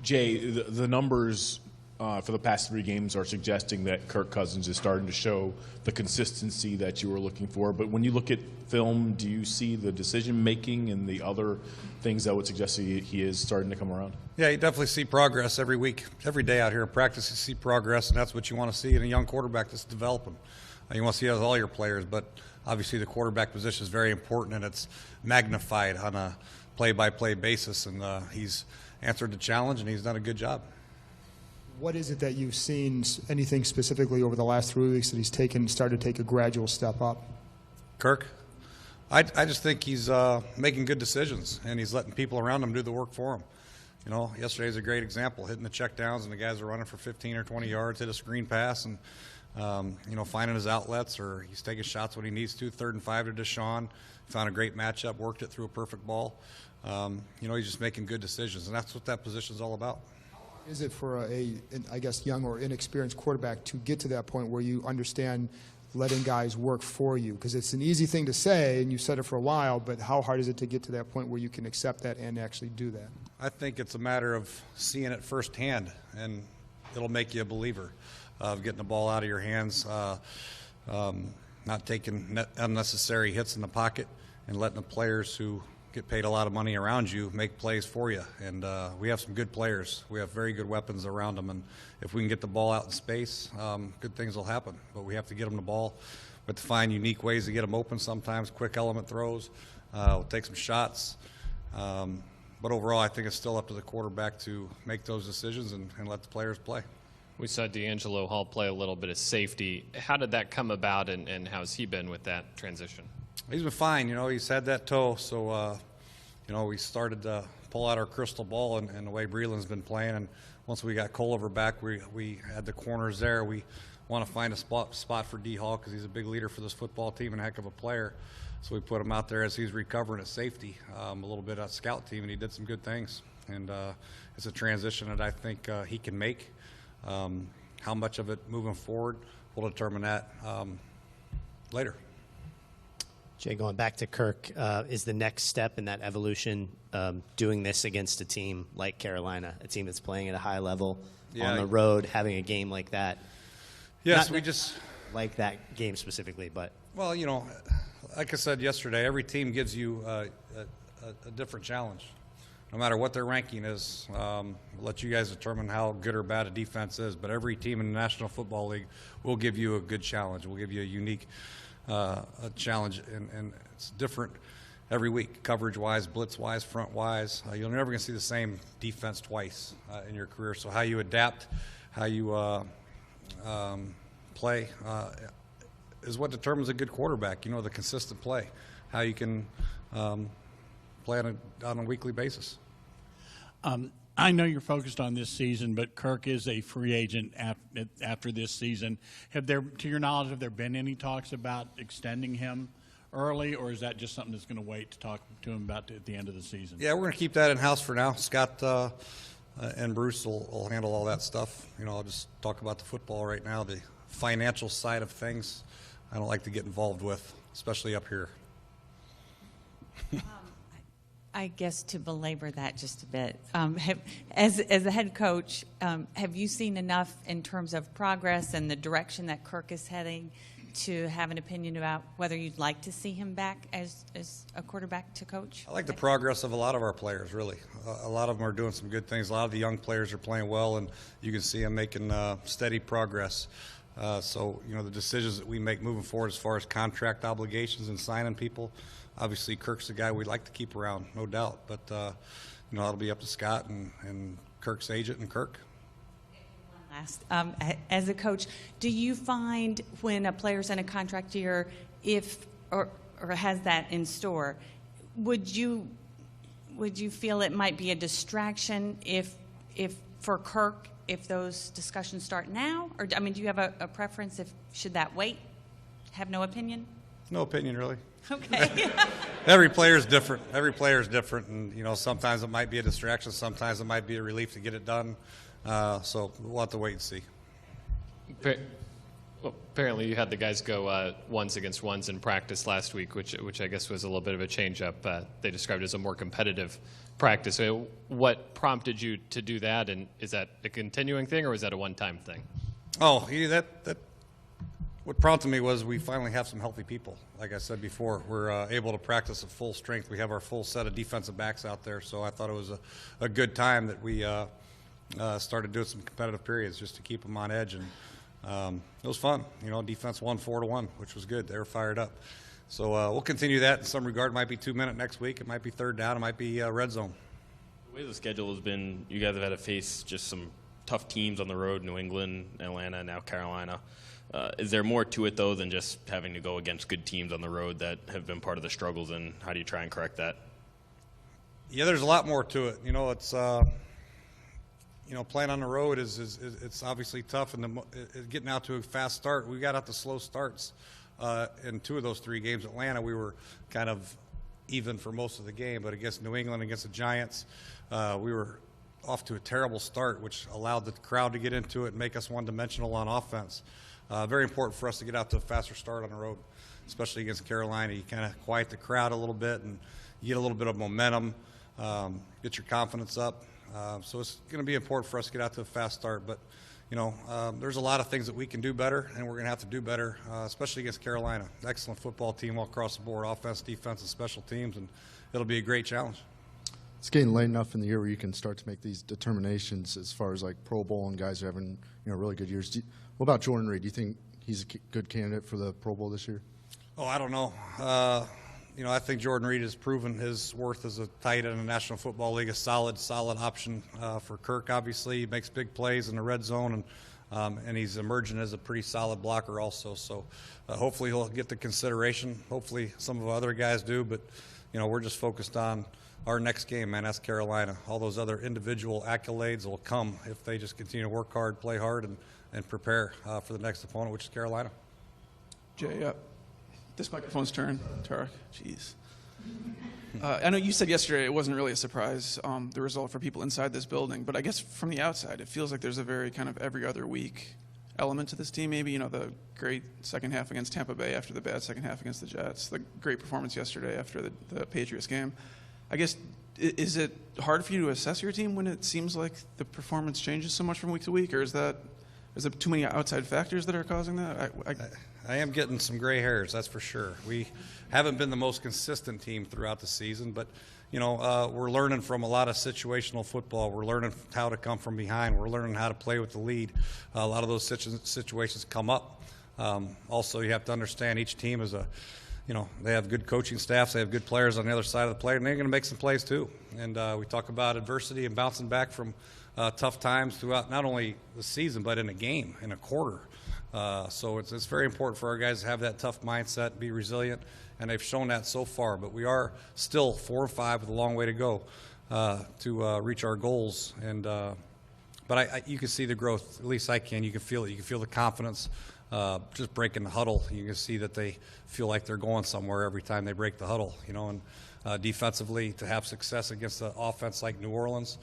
Jay, the numbers for the past 3 games are suggesting that Kirk Cousins is starting to show the consistency that you were looking for. But when you look at film, do you see the decision-making and the other things that would suggest he is starting to come around? Yeah, you definitely see progress every week. Every day out here in practice, you see progress, and that's what you want to see in a young quarterback that's developing. You want to see it with all your players, but obviously the quarterback position is very important, and it's magnified on a play-by-play basis, and he's answered the challenge, and he's done a good job. What is it that you've seen, anything specifically over the last 3 weeks that he's started to take a gradual step up? Kirk? I just think he's making good decisions, and he's letting people around him do the work for him. You know, yesterday's a great example, hitting the check downs, and the guys are running for 15 or 20 yards, hit a screen pass, and, you know, finding his outlets, or he's taking shots when he needs to. 3rd and 5 to Deshaun. Found a great matchup, worked it through a perfect ball. You know, he's just making good decisions, and that's what that position's all about. Is it for I guess, young or inexperienced quarterback to get to that point where you understand letting guys work for you? Because it's an easy thing to say, and you've said it for a while, but how hard is it to get to that point where you can accept that and actually do that? I think it's a matter of seeing it firsthand, and it'll make you a believer of getting the ball out of your hands, not taking unnecessary hits in the pocket, and letting the players who get paid a lot of money around you make plays for you. And we have some good players. We have very good weapons around them, and if we can get the ball out in space, good things will happen. But we have to get them the ball. We have to find unique ways to get them open sometimes, quick element throws. We'll take some shots. But overall, I think it's still up to the quarterback to make those decisions and let the players play. We saw D'Angelo Hall play a little bit of safety. How did that come about, and how's he been with that transition? He's been fine. You know, he's had that toe, so, you know, we started to pull out our crystal ball and the way Breland's been playing. And once we got Culliver back, we had the corners there. We want to find a spot for D. Hall because he's a big leader for this football team and a heck of a player. So we put him out there as he's recovering at safety, a little bit on scout team, and he did some good things. And it's a transition that I think he can make. How much of it moving forward, we'll determine that later. Jay, going back to Kirk, is the next step in that evolution doing this against a team like Carolina, a team that's playing at a high level on the road, having a game like that? Yes, Not we just like that game specifically, but well, you know, like I said yesterday, every team gives you a different challenge. No matter what their ranking is, we'll let you guys determine how good or bad a defense is. But every team in the National Football League will give you a good challenge. We'll give you a unique a challenge, and it's different every week, coverage-wise, blitz-wise, front-wise. You're never going to see the same defense twice in your career. So how you adapt, how you play is what determines a good quarterback. You know, the consistent play, how you can play on a weekly basis. I know you're focused on this season, but Kirk is a free agent after this season. To your knowledge, have there been any talks about extending him early, or is that just something that's going to wait to talk to him about at the end of the season? Yeah, we're going to keep that in-house for now. Scott and Bruce will handle all that stuff. You know, I'll just talk about the football right now. The financial side of things, I don't like to get involved with, especially up here. I guess to belabor that just a bit, as a head coach, have you seen enough in terms of progress and the direction that Kirk is heading to have an opinion about whether you'd like to see him back as a quarterback to coach? I like the progress of a lot of our players, really. A lot of them are doing some good things. A lot of the young players are playing well, and you can see them making steady progress. So, you know, the decisions that we make moving forward as far as contract obligations and signing people, obviously Kirk's the guy we'd like to keep around, no doubt. But, you know, that'll be up to Scott and Kirk's agent and Kirk. Last, as a coach, do you find when a player's in a contract year, or has that in store, would you feel it might be a distraction if for Kirk if those discussions start now? Or, I mean, do you have a preference should that wait? Have no opinion? No opinion, really. Okay. Every player is different. Every player is different, and you know, sometimes it might be a distraction, sometimes it might be a relief to get it done. So we'll have to wait and see. Well, apparently you had the guys go ones against ones in practice last week, which I guess was a little bit of a change-up. They described it as a more competitive practice. So what prompted you to do that, and is that a continuing thing, or was that a one-time thing? Oh, yeah, that what prompted me was we finally have some healthy people. Like I said before, we're able to practice at full strength. We have our full set of defensive backs out there, so I thought it was a good time that we started doing some competitive periods just to keep them on edge, and it was fun. You know, defense won 4-1, which was good. They were fired up. So we'll continue that in some regard. It might be 2-minute next week. It might be third down. It might be red zone. The way the schedule has been, you guys have had to face just some tough teams on the road, New England, Atlanta, now Carolina. Is there more to it, though, than just having to go against good teams on the road that have been part of the struggles, and how do you try and correct that? Yeah, there's a lot more to it. You know, it's playing on the road is it's obviously tough, and getting out to a fast start. We got out to slow starts in 2 of those 3 games. Atlanta, we were kind of even for most of the game, but against New England, against the Giants, we were off to a terrible start, which allowed the crowd to get into it and make us one-dimensional on offense. Very important for us to get out to a faster start on the road, especially against Carolina. You kind of quiet the crowd a little bit, and you get a little bit of momentum, get your confidence up. So it's going to be important for us to get out to a fast start. But, there's a lot of things that we can do better, and we're going to have to do better, especially against Carolina. Excellent football team all across the board, offense, defense, and special teams, and it'll be a great challenge. It's getting late enough in the year where you can start to make these determinations as far as like Pro Bowl and guys who are having really good years. What about Jordan Reed? Do you think he's a good candidate for the Pro Bowl this year? Oh, I don't know. I think Jordan Reed has proven his worth as a tight end in the National Football League, a solid option for Kirk. Obviously, he makes big plays in the red zone, and he's emerging as a pretty solid blocker also. So hopefully he'll get the consideration. Hopefully some of the other guys do, but we're just focused on our next game, man. That's Carolina. All those other individual accolades will come if they just continue to work hard, play hard, and prepare for the next opponent, which is Carolina. Jay, this microphone's turned. Tarek, jeez. I know you said yesterday it wasn't really a surprise, the result for people inside this building, but I guess from the outside it feels like there's a very kind of every other week element to this team. Maybe, the great second half against Tampa Bay after the bad second half against the Jets, the great performance yesterday after the Patriots game. I guess, is it hard for you to assess your team when it seems like the performance changes so much from week to week, or is it too many outside factors that are causing that? I am getting some gray hairs, that's for sure. We haven't been the most consistent team throughout the season, but we're learning from a lot of situational football. We're learning how to come from behind. We're learning how to play with the lead. A lot of those situations come up. Also, you have to understand each team is they have good coaching staffs. They have good players on the other side of the play, and they're going to make some plays too. And we talk about adversity and bouncing back from tough times throughout not only the season but in a game, in a quarter. So it's very important for our guys to have that tough mindset, be resilient, and they've shown that so far. But we are still 4-5 with a long way to go to reach our goals. And but you can see the growth. At least I can. You can feel it. You can feel the confidence. Just breaking the huddle, you can see that they feel like they're going somewhere every time they break the huddle. And defensively, to have success against an offense like New Orleans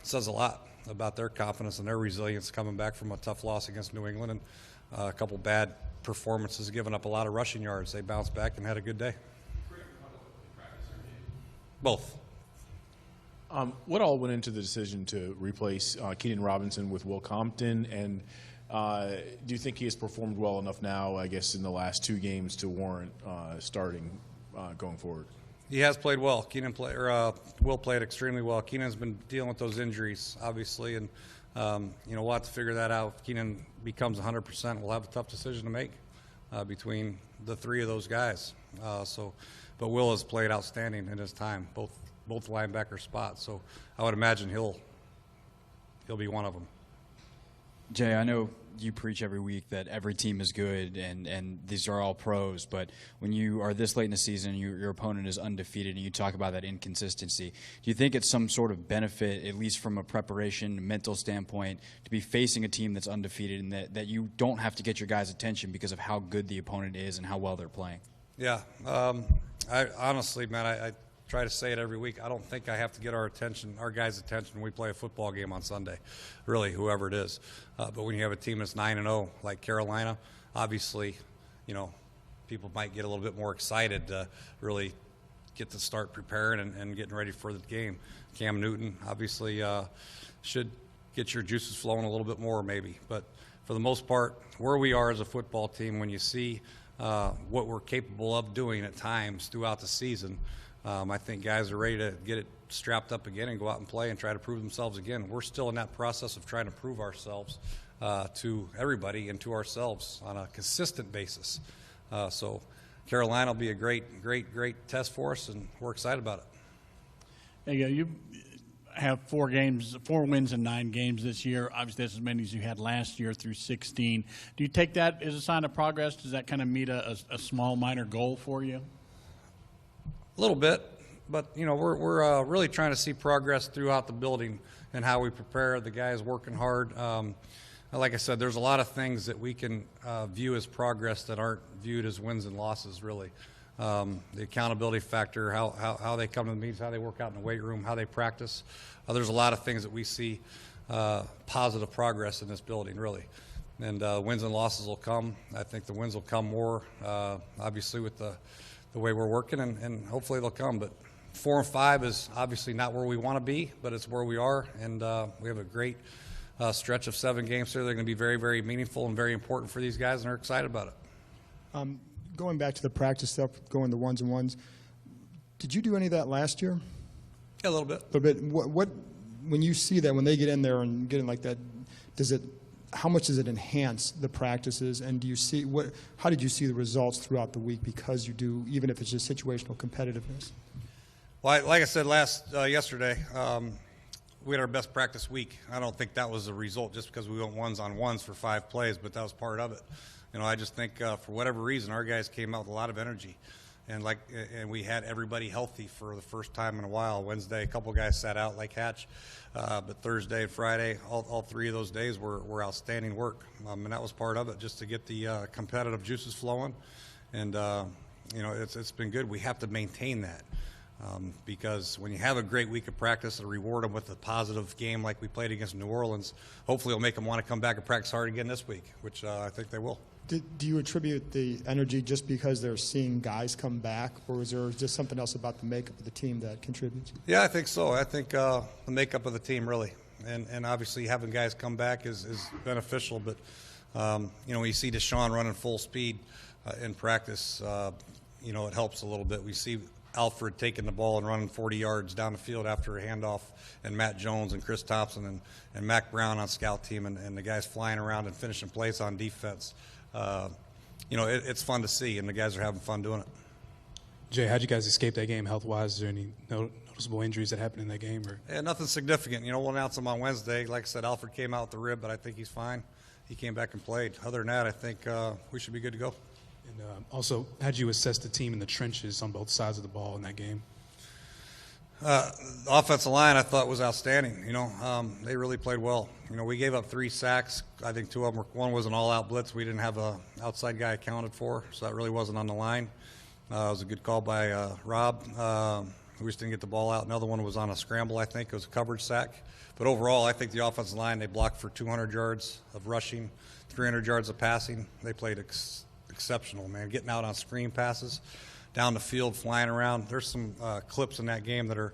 says a lot about their confidence and their resilience coming back from a tough loss against New England and a couple bad performances, giving up a lot of rushing yards. They bounced back and had a good day. Both. What all went into the decision to replace Keenan Robinson with Will Compton, and do you think he has performed well enough now, I guess, in the last 2 games to warrant starting going forward? He has played well. Will played extremely well. Keenan's been dealing with those injuries, obviously, and we'll have to figure that out. If Keenan becomes 100%, we'll have a tough decision to make between the 3 of those guys. But Will has played outstanding in his time, both linebacker spots. So I would imagine he'll be one of them. Jay, I know you preach every week that every team is good and these are all pros, but when you are this late in the season, your opponent is undefeated, and you talk about that inconsistency, do you think it's some sort of benefit, at least from a preparation, mental standpoint, to be facing a team that's undefeated and that you don't have to get your guys' attention because of how good the opponent is and how well they're playing? Yeah. I honestly, man, I try to say it every week. I don't think I have to get our guys' attention when we play a football game on Sunday, really, whoever it is. But when you have a team that's 9-0 like Carolina, obviously, people might get a little bit more excited to really get to start preparing and getting ready for the game. Cam Newton obviously should get your juices flowing a little bit more maybe. But for the most part, where we are as a football team, when you see what we're capable of doing at times throughout the season, I think guys are ready to get it strapped up again and go out and play and try to prove themselves again. We're still in that process of trying to prove ourselves to everybody and to ourselves on a consistent basis. So Carolina will be a great test for us, and we're excited about it. There you go. You have 4 wins in 9 games this year. Obviously, that's as many as you had last year through 16. Do you take that as a sign of progress? Does that kind of meet a small, minor goal for you? A little bit, but we're really trying to see progress throughout the building and how we prepare. The guys working hard. Like I said, there's a lot of things that we can view as progress that aren't viewed as wins and losses, really. The accountability factor, how they come to the meetings, how they work out in the weight room, how they practice. There's a lot of things that we see positive progress in this building, really. And wins and losses will come. I think the wins will come more, obviously, with the way we're working, and hopefully they'll come. But 4 and 5 is obviously not where we want to be, but it's where we are, and we have a great stretch of 7 games here. They're going to be very, very meaningful and very important for these guys, and they're excited about it. Going back to the practice stuff, going to 1s and 1s, did you do any of that last year? Yeah, a little bit. A little bit. What when you see that, when they get in there and get in like that, how much does it enhance the practices, and do you see how did you see the results throughout the week because you do, even if it's just situational competitiveness? Well, like I said yesterday, we had our best practice week. I don't think that was a result just because we went 1s on 1s for 5 plays, but that was part of it. I just think for whatever reason, our guys came out with a lot of energy, and we had everybody healthy for the first time in a while. Wednesday, a couple guys sat out like Hatch, but Thursday and Friday, all 3 of those days were outstanding work, and that was part of it, just to get the competitive juices flowing. And it's been good. We have to maintain that. Because when you have a great week of practice and reward them with a positive game like we played against New Orleans, hopefully it'll make them want to come back and practice hard again this week, which I think they will. Do you attribute the energy just because they're seeing guys come back, or is there just something else about the makeup of the team that contributes? Yeah, I think so. I think the makeup of the team really, and obviously having guys come back is beneficial. But when you see Deshaun running full speed in practice, it helps a little bit. We see Alfred taking the ball and running 40 yards down the field after a handoff, and Matt Jones and Chris Thompson and Mac Brown on scout team, and the guys flying around and finishing plays on defense. It's fun to see, and the guys are having fun doing it. Jay, how'd you guys escape that game health-wise? Is there any noticeable injuries that happened in that game? Or? Yeah, nothing significant. We'll announce them on Wednesday. Like I said, Alfred came out with the rib, but I think he's fine. He came back and played. Other than that, I think we should be good to go. And also, how'd you assess the team in the trenches on both sides of the ball in that game? The offensive line, I thought, was outstanding. They really played well. We gave up 3 sacks. I think 2 of them one was an all-out blitz. We didn't have an outside guy accounted for, so that really wasn't on the line. It was a good call by Rob. We just didn't get the ball out. Another one was on a scramble, I think. It was a coverage sack. But overall, I think the offensive line, they blocked for 200 yards of rushing, 300 yards of passing. They played exceptional, man. Getting out on screen passes, down the field, flying around. There's some clips in that game that are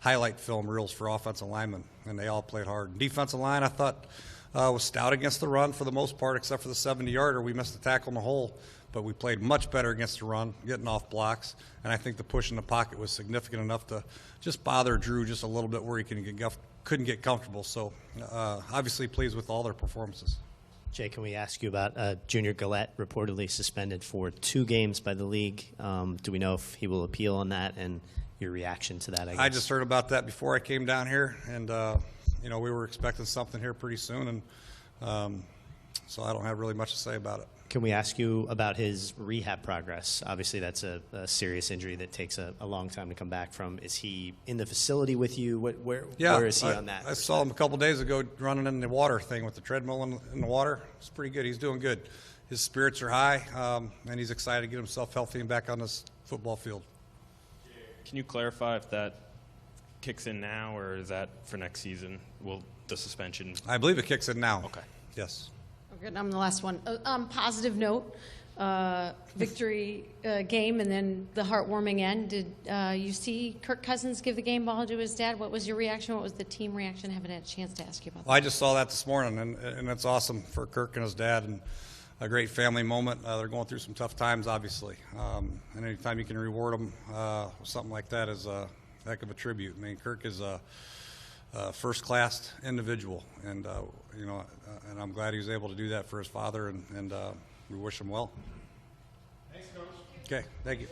highlight film reels for offensive linemen, and they all played hard. Defensive line, I thought, was stout against the run for the most part, except for the 70-yarder. We missed the tackle in the hole, but we played much better against the run, getting off blocks, and I think the push in the pocket was significant enough to just bother Drew just a little bit where he couldn't get comfortable. So obviously pleased with all their performances. Jay, can we ask you about Junior Gillette, reportedly suspended for 2 games by the league? Do we know if he will appeal on that, and your reaction to that, I guess? I just heard about that before I came down here, and we were expecting something here pretty soon, and so I don't have really much to say about it. Can we ask you about his rehab progress? Obviously, that's a serious injury that takes a long time to come back from. Is he in the facility with you? Where is he on that? I saw him a couple days ago running in the water thing with the treadmill in the water. It's pretty good. He's doing good. His spirits are high, and he's excited to get himself healthy and back on this football field. Can you clarify if that kicks in now, or is that for next season? Will the suspension? I believe it kicks in now. Okay. Yes. Good. I'm the last one. Positive note, victory game and then the heartwarming end. Did you see Kirk Cousins give the game ball to his dad? What was your reaction? What was the team reaction? I haven't had a chance to ask you about that. Well, I just saw that this morning, and it's awesome for Kirk and his dad, and a great family moment. They're going through some tough times, obviously, and anytime you can reward them with something like that is a heck of a tribute. I mean, Kirk is a first-class individual, and and I'm glad he was able to do that for his father, and we wish him well. Thanks, Coach. Okay, thank you.